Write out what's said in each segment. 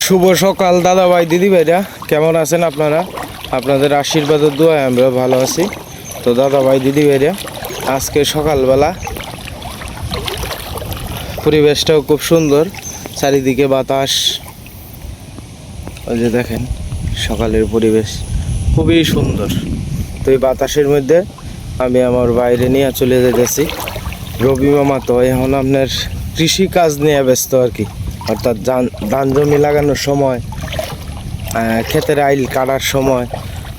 শুভ সকাল দাদা ভাই দিদি ভাইরা, কেমন আছেন আপনারা? আপনাদের আশীর্বাদের দোয়ায় আমরা ভালো আছি। তো দাদা ভাই দিদি ভাইরা, আজকে সকালবেলা পরিবেশটাও খুব সুন্দর, চারিদিকে বাতাস। ওই যে দেখেন সকালের পরিবেশ খুবই সুন্দর। তো এই বাতাসের মধ্যে আমি আমার বাইরে নিয়ে চলে যেতেছি। রবি মামা তো এখন আপনার কৃষি কাজ নিয়ে ব্যস্ত আর কি, অর্থাৎ ধান জমি লাগানোর সময়, ক্ষেতের আইল কাটার সময়।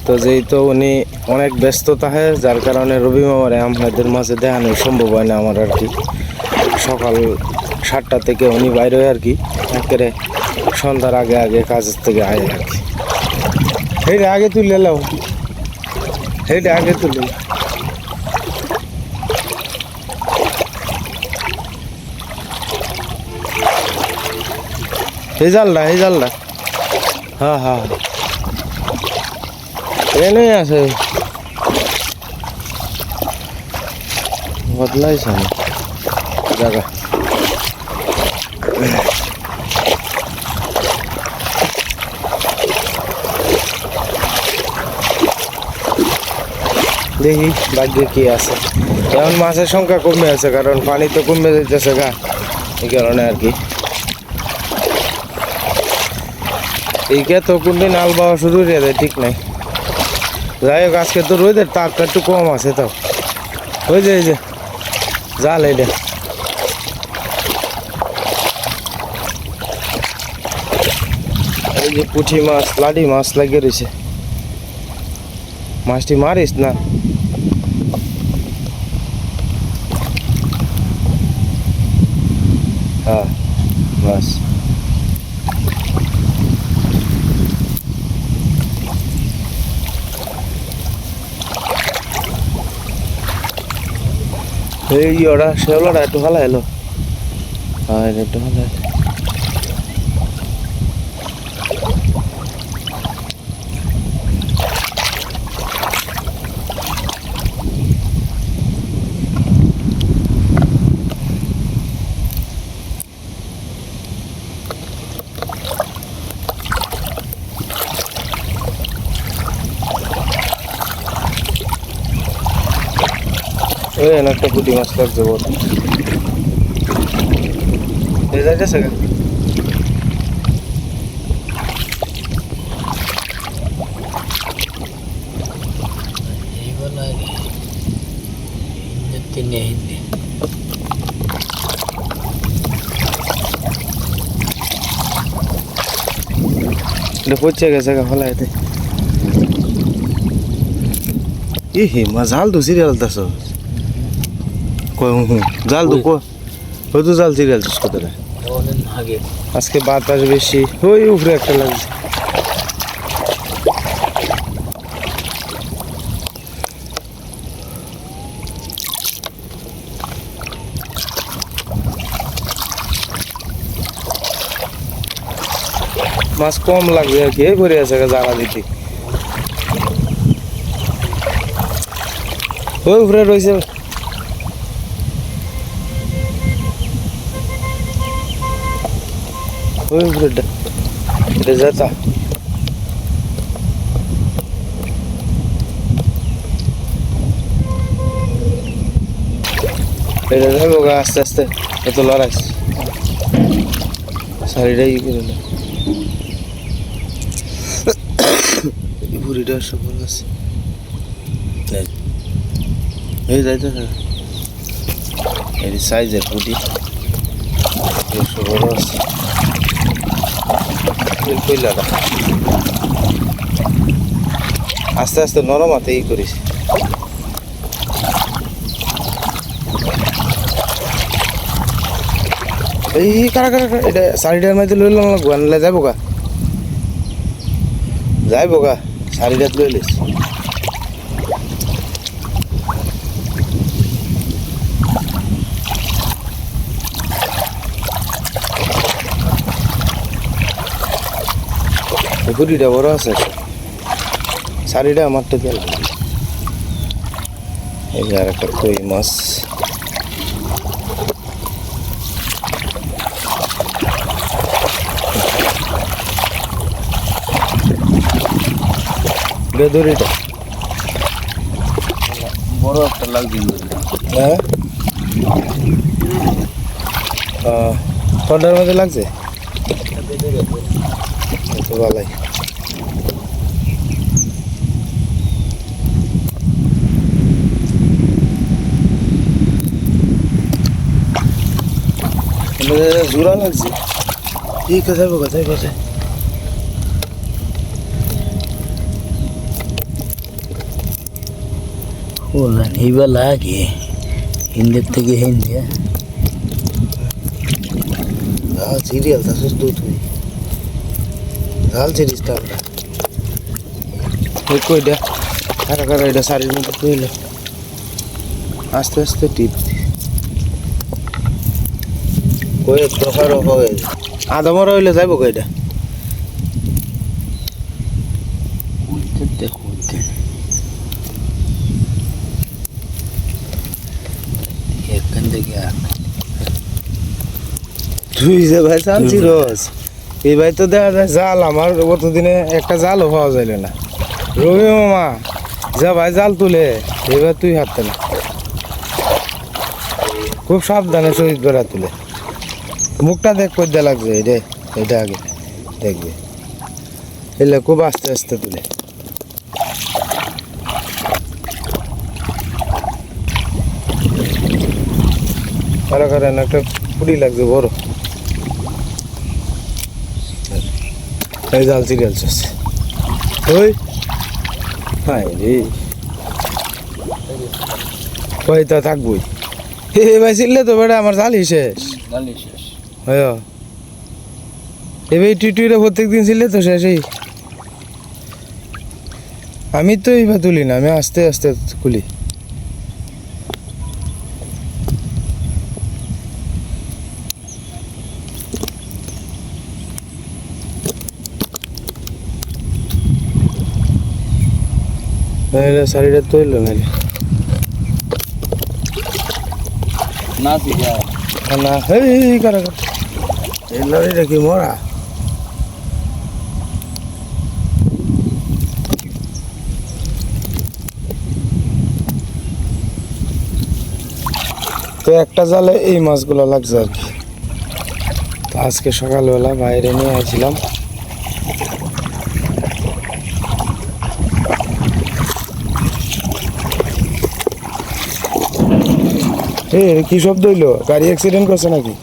তো যেহেতু উনি অনেক ব্যস্ত থাকে, যার কারণে রবি মামারে আপনাদের মাঝে দেখানো সম্ভব হয় না আমার আর কি। সকাল 7টা থেকে উনি বাইরে হয় আর কি, একেবারে সন্ধ্যার আগে আগে কাজের থেকে আয় আর কি। এইটা আগে তুলে এলাম, এইটা আগে তুলে এই জালটা হ্যাঁ হ্যাঁ এনে আছে, বদলাইছে না জায়গা। দেখি ভাগ্যে কি আছে। এখন মাছের সংখ্যা কমে আছে, কারণ পানি তো কমে যেতেছে গা, এই কারণে আর কি। এই কে তো কোন দিন আল বাওয়া শুরু হয়ে যায় ঠিক নাই। যাই হোক, আজকে তো রোদের তাপটা একটু কম আছে। তো ওই যে এই যে জাল, এইটা এই যে পুঁটি মাছ, লাডি মাছ লাগিয়ে রয়েছে। মাছটি মারিস না। হ্যাঁ মাছ এই ওরা শেওলাটা একটু ভালো এলো। হ্যাঁ একটু ভালো ওই একটা পুঁটি মাছ লাগছে বল। যাইতেছে গা পচে গেছে গা ফলাইতে। ই হে মা জাল তো সিরিয়াল তাস জাল তো ওই তো জাল সিরিয়াল তাস কত আজকে বাতাস বেশি, ওই উপরে একটা লাগছে। মাছ কম লাগবে আর কি, এই করে আছে জালা দিতে। ওই উপরে রয়েছে, ওই উপরেটা এটা যেতা। এটা যাবো গা আস্তে আস্তে, এত লড়াইস শাড়িটাই করে না। বুড়িটা সফল আছে, এই যাইতে এই সাইজের বুড়ি বড় আছে। আস্তে আস্তে নরম হাতে ই করিস। এই কারা কারা এটা শাড়িটার মধ্যে লইলাম, আনলে যাবো গা, যাইবো গা শাড়িটা লইলিস। বুড়িটা বড় আছে, শাড়িটা আমারটা দিয়ে লাগবে। এই যে আর একটা কই মাছ, বেদুরিটা বড় একটা লাগছে। হ্যাঁ ঠান্ডার মধ্যে লাগছে তো ভালোই। জোড়া লাগছে ঠিক আছে কোথায় কোথায় বললেন এইবার লাগে হিন্দের থেকে হিন্দি সিরিয়াল থাকছিস তুই ঝাল সিরিজটা আমরা ওই কইটা কারা কারা এটা শাড়ির মধ্যে কইল আস্তে আস্তে টিপ কয়ে দফা রফা হয়ে আধা মরা হইলে যাইব কইটা এখান থেকে তুই যে ভাই চালছি রোজ এই ভাই তো দেখা যায় জাল আমার অতদিনে একটা জালও পাওয়া যাইল না রবি মামা যা ভাই জাল তুলে এবার তুই হাঁটতে না খুব সাবধানে শহীদ বেড়া তুলে মুখটা দেখ করতে লাগছে রে এটা আগে দেখবে এলে খুব আস্তে আস্তে তুলে কারা কারণ একটা পুরি লাগছে বড় এই জাল সিরিয়াল আছে ওই হাই রে কই তা থাকবই হে ভাই ছিলে তো বেটা আমার জালি শেষ হয় এবার টুইটুইটা প্রত্যেকদিন ছিলে তো শেষই আমি তো এইবার তুলি না আমি আস্তে আস্তে খুলি শাড়িটা তৈল নাহলে না সিরিয়া না এই কারা এই লরিটা কি মরা তো একটা জালে এই মাছগুলো লাগছে আর কি তো আজকে সকালবেলা বাইরে নিয়ে আসছিলাম কি শব্দ হইলো গাড়ি অ্যাক্সিডেন্ট করছে নাকি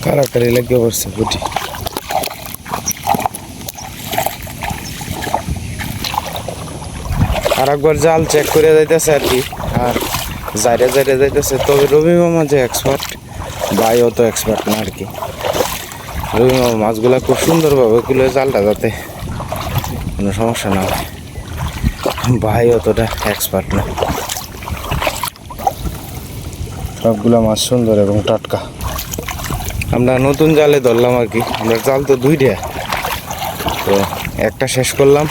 কারাকারি লেগে পড়ছে বুটি আর একবার জাল চেক করে যাইতেছে আর কি আর যাইতে যাইতেছে তবে রবি মামা যে এক্সপার্ট ভাই অত এক্সপার্ট না আর কি রবি মামা মাছগুলা খুব সুন্দরভাবে কুলে জালটা যাতে কোনো সমস্যা না হয় ভাই অতটা এক্সপার্ট না সবগুলা মাছ সুন্দর এবং টাটকা আমরা নতুন জালে ধরলাম আর কি আমরা জাল তো দুইটা তো একটা শেষ করলাম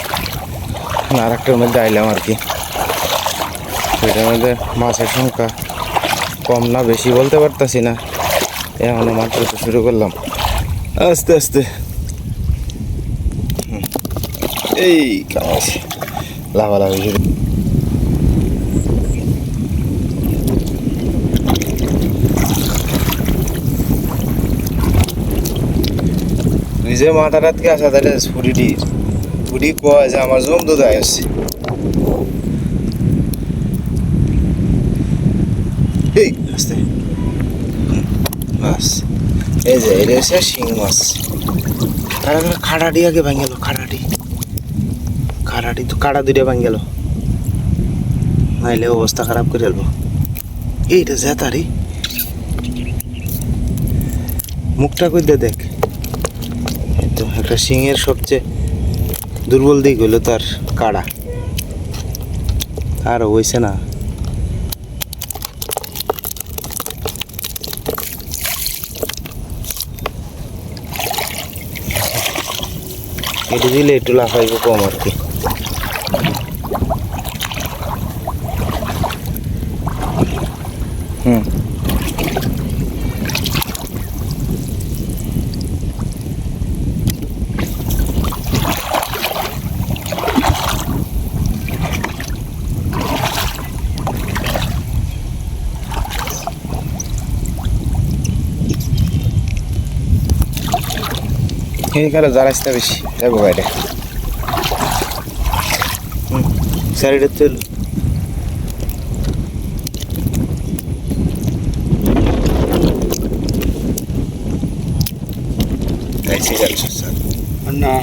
আর একটার মধ্যে আইলাম আর কি সেটার মধ্যে মাছের সংখ্যা কম না বেশি বলতে পারতাছি না এখনো মাত্র তো শুরু করলাম আস্তে আস্তে এই কাজ লাভালাভি শুরু তুই যে মাথা রাতকে আসা তাহলে ফুটি কয় যে আমার জম দুধ আসছে এই আস্তে বাস এই যে এটা হচ্ছে শিং মাছ খাড়াটি আগে ভাঙ গেল খাড়াটি তো কাড়া দুইটা ভাঙ গেল নাইলে অবস্থা খারাপ করে ফেলবো এইটা জেতারি মুখটা কই দে দেখ তো একটা শিংয়ের সবচেয়ে দুর্বল দিক হলো তার কাড়া আর হইছে না এটা দিলে একটু লাফাইব কম আর কি এখানে জারাসটা বেশি যাবো বাইরে সাইডে তেল না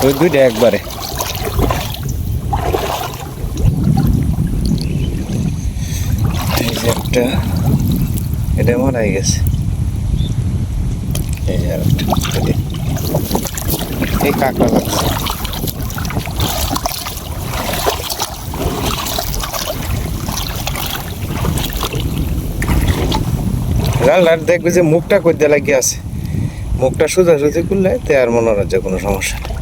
ওই দুইটা একবারে এই যে একটা এটা মরাই গেছে এই যে আরেকটা এই কাঁকড়া লাগছে লাল দেখবে যে মুখটা করতে লাগে আছে মুখটা সোজাসুজি করলে তে আর মনে হচ্ছে কোনো সমস্যা নেই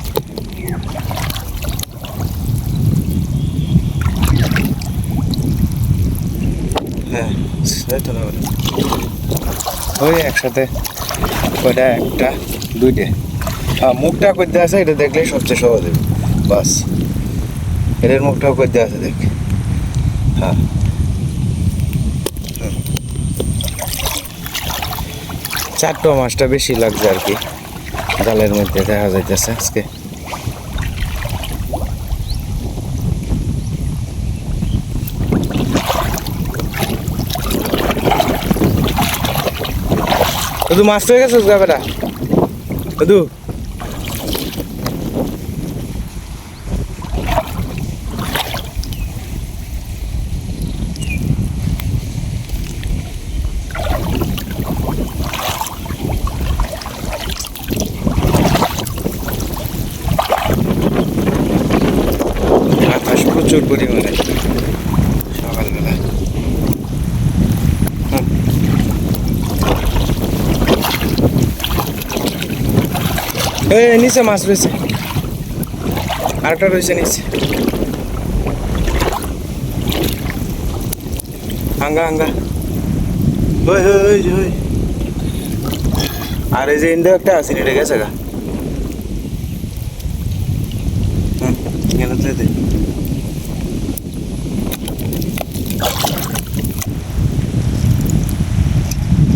হ্যাঁ তো না ওই একসাথে ওইটা একটা দুইটা মুখটা করতে আছে এটা দেখলে সবচেয়ে সহজ হবে বাস এটার মুখটাও করতে আছে দেখ হ্যাঁ চারটা মাছটা বেশি লাগছে আর কি জালের মধ্যে দেখা যাইতেছে আজকে শুধু মাছ হয়ে গেছে বেটা শুধু বাতাস প্রচুর পরিমাণে সকালবেলা এই নিচে মাছ রয়েছে আরেকটা রয়েছে নিচে আঙ্গা আঙ্গা ওই ওই ওই আর এই যে ইন্দু একটা আছে এটা গেছে গা কেন তো দে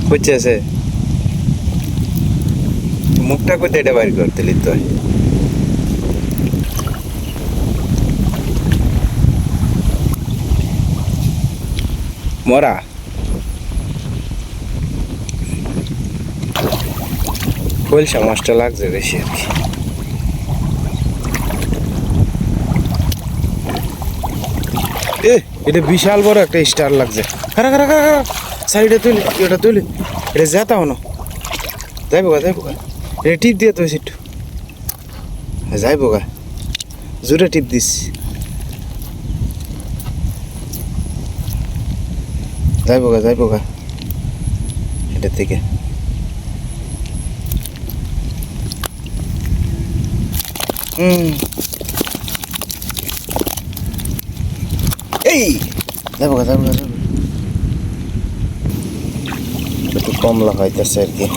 বুঝছে আছে মুখটা করতে এটা বাইর করতে লিখতে হয় মরা কলসা মাছটা লাগছে বেশি আর কি এটা বিশাল বড় একটা স্টার লাগছে খারা খারা খারা সাইডে তুলি এটা তুলি এটা যেতে হনো যাইবো গা এটা টিপ দিয়ে তো একটু যাইবো গা জোরে টিপ দিস যাইবো গা এটার থেকে এই যাইবো গা একটু কমলা হইতেছে আর কি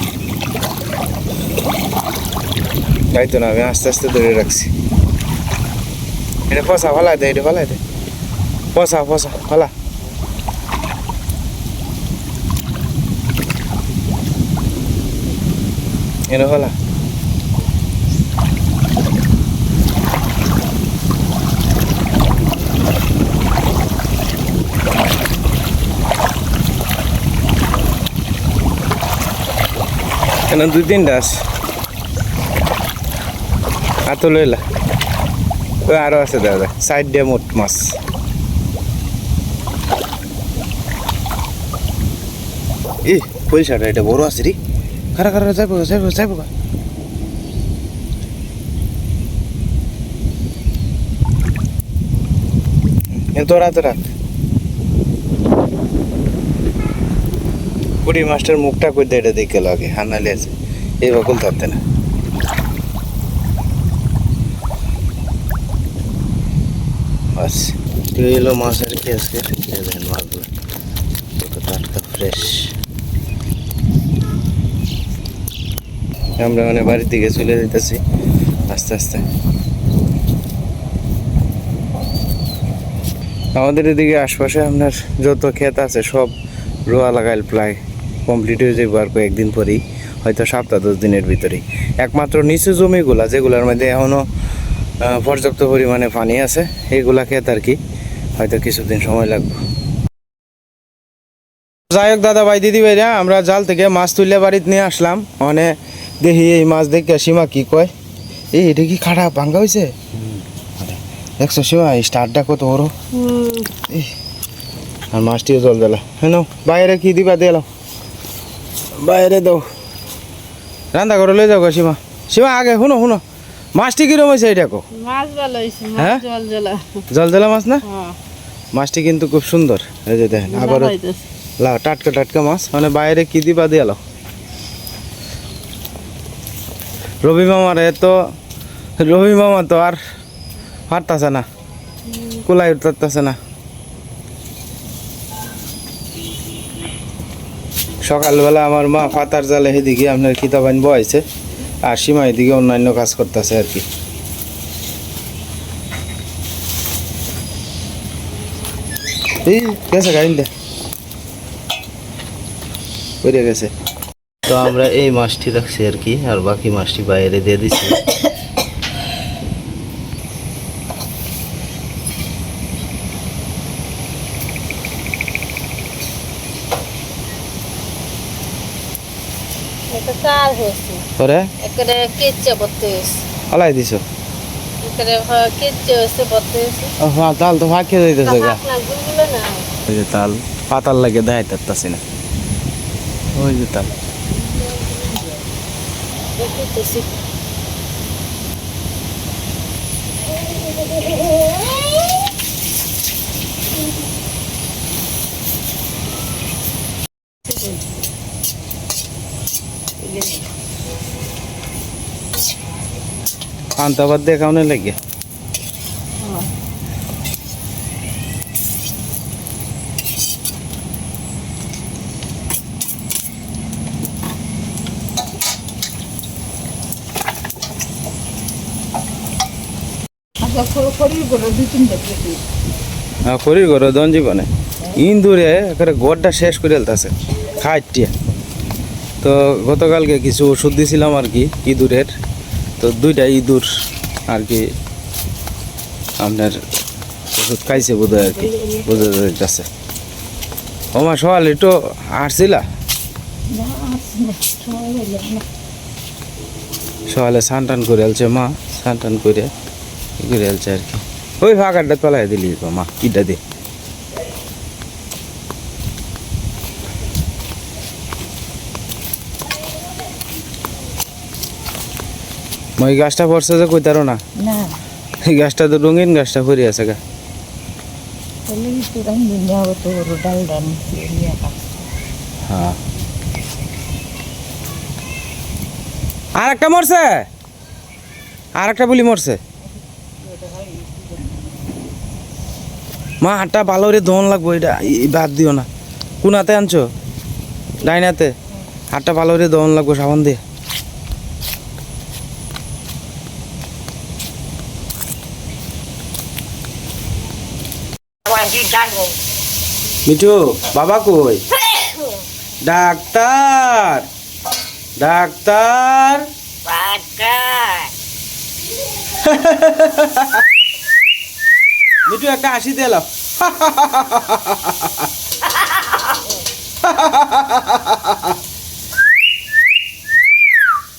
তাই তো না আমি আস্তে আস্তে ধরে রাখছি এটা ফসা ফালাই দে এটা ফালাই দে ফসা ফালা এটা ফালা এখানে 2-3টা আছে আর তো লইলা ওই আরো আছে দাদা সাইড দিয়ে মোট মাছ ই পয়সাটা এটা বড় আছে রে খারা যাইবো তোরা পুরি মাস্টার মুখটা করে এটা দেখে লাগে হানালে আছে এই বকুল থাকতে না বাস এলো মাছ আর কি আজকে দেখেন মাছগুলো কত টাটকা ফ্রেশ আমরা মানে বাড়ির দিকে চলে যেতেছি আস্তে আস্তে আমাদের এদিকে আশপাশে আপনার যত ক্ষেত আছে সব রোয়া লাগাইল প্রায় কমপ্লিট হয়ে যাবে আর কয়েকদিন পরেই হয়তো 7-10 দিনের ভিতরেই। একমাত্র নিচু জমিগুলা যেগুলোর মধ্যে এখনও পর্যাপ্ত পরিমাণে পানি আছে এইগুলা ক্ষেত আর কি হয়তো কিছুদিন সময় লাগবে। যাই হোক দাদা ভাই দিদি ভাইরা, আমরা জাল থেকে মাছ তুলে বাড়িতে নিয়ে আসলাম। মানে দেখি এই মাছ দেখে সীমা কি কয়, এটা কি খারাপ ভাঙ্গা হয়েছে দেখছো সীমা? স্টারটা কত বড়, আর মাছটিও জল দিলা। হ্যাঁ বাইরে কি দিবা দিলাম, বাইরে দাও, রান্না করে লয়ে যাও গো সীমা। সীমা আগে শুনো শুনো, মাছটি কিরম হয়েছে এটা কো? মাছ ভালো হয়েছে, হ্যাঁ? জল জ্বলা। জল দিলা মাছ না? মাছটি কিন্তু খুব সুন্দর, এই যে দেখেন আবারও লাও, টাটকা টাটকা মাছ। মানে বাইরে কি দিবা দিয়ে লাও। রবি মামা তো আর পারতাছে না, কুলাই উঠতেছে না। সকালবেলা আমার মা পাতার জালে এদিকে আপনার খিতাবাইন বয়েছে, আর সীমা এদিকে অন্যান্য কাজ করতেছে আর কি। এই গেছে গাড়ি দে বেরিয়ে গেছে। তো আমরা এই মাছটি রাখছি আর কি, আর বাকি মাছটি বাইরে দিয়ে দিচ্ছি। এটা কার হয়েছে, পরে একেবারে কেচে বলতে হয়েছে, হলাই দিছ? একেবারে কেচে হয়েছে বলতে হয়েছে। হ্যাঁ, তাল তো ফাঁকিয়ে যাইতেছে গা। না গুলগুলো না, ওই যে তাল পাতার লাগে দেখাইতে পারতাছি না, ওই যে তাল। দেখতেছি। পান্তাবাদ দিয়ে কাউনে লাগে। খড়ির ঘর দন জীবনে ইন্দুরে একেবারে ঘরটা শেষ করে ফেলতেছে খাইটিয়া। তো গতকালকে কিছু ওষুধ দিয়েছিলাম আর কি ইঁদুরের, তো 2টা ইঁদুর আর কি আপনার ওষুধ খাইছে বোধ হয় আর কি, বোঝা যাচ্ছে। ও মা সকাল একটু আসছিলা? সকালে স্নান টান করে আলছে মা, স্নান টান করে আলছে আর কি। ওই ফাঁকাটা তলায় দিলি মা, কিটা দিয়ে ওই গাছটা পড়ছে যে কইতারো না, এই গাছটা তো রঙিন গাছটা পড়ে আছে গা। হ্যাঁ, আর একটা মরছে, আর একটা বলি মরছে। মা হাটটা ভালো রে ধন লাগবো, এটা বাদ দিও না। কোনাতে আনছো? ডাইনাতে। হাটটা ভালো রে ধন লাগবো সাবান দিয়ে। মিঠু বাবা কই? ডাক্তার ডাক্তার মিঠু একটা হাসি দিয়ে এলাম।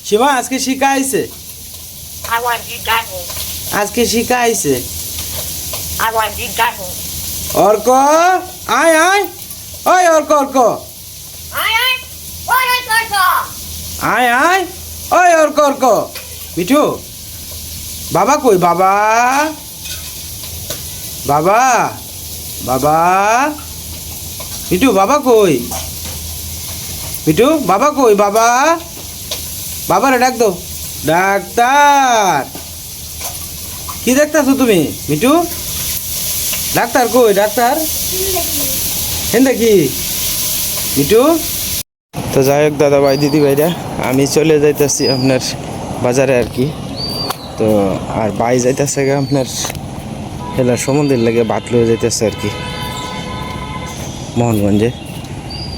সীমা আজকে শিখা আইছে, আজকে শিখা আইছে। অর্ক আয় আয়, ওই অর্ক অর্ক আয় আয়, ওই অর্ক অর্ক। মিঠু বাবা কই? বাবা বাবা বাবা, মিঠু বাবা কই? মিঠু বাবা কই? বাবা, বাবারে ডাক দো। ডাক্তার, কি দেখতেছো তুমি? মিঠু ডাক্তার কই? ডাক্তার হেন দেখি মিঠু। তো যাই হোক দাদা ভাই দিদি ভাইরা, আমি চলে যাইতেছি আপনার বাজারে আর কি। তো আর ভাই যাইতেছে আপনার হেলার সমুদ্রের লেগে বাত লয়ে যাইতেছে আর কি মোহনগঞ্জে,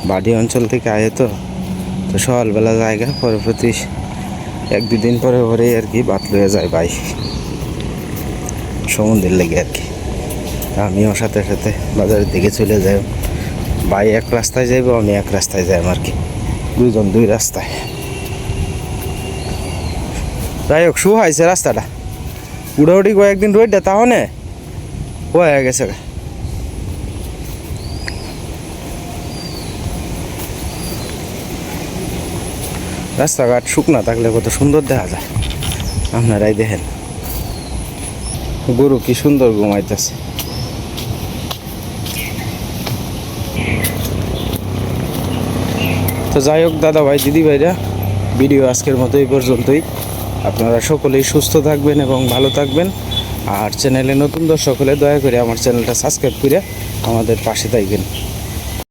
বাড়ি অঞ্চল থেকে আয়ে তো তো সকালবেলা জায়গা পরে প্রতি এক দুদিন পরে পরেই আর কি বাত লয়ে যায় ভাই সমুদ্রের লেগে আর কি। আমিও সাথে সাথে বাজারের দিকে চলে যাই। ভাই এক রাস্তায় যাইব, আমি এক রাস্তায় যাই আর কি, দুজন দুই রাস্তায়। যাই হোক শু হয়েছে রাস্তাটা উড়াউড়ি কয়েকদিন রোডটা তাহলে হয়ে গেছে। রাস্তাঘাট শুকনা থাকলে কত সুন্দর দেখা যায়, আপনারাই দেখেন। গরু কি সুন্দর ঘুমাইতেছে। তো যাই হোক দাদা ভাই দিদি ভাইরা, ভিডিও আজকের মতো এই পর্যন্তই। আপনারা সকলেই সুস্থ থাকবেন এবং ভালো থাকবেন। আর চ্যানেলে নতুন দর্শক হলে দয়া করে আমার চ্যানেলটা সাবস্ক্রাইব করে আমাদের পাশে থাকবেন।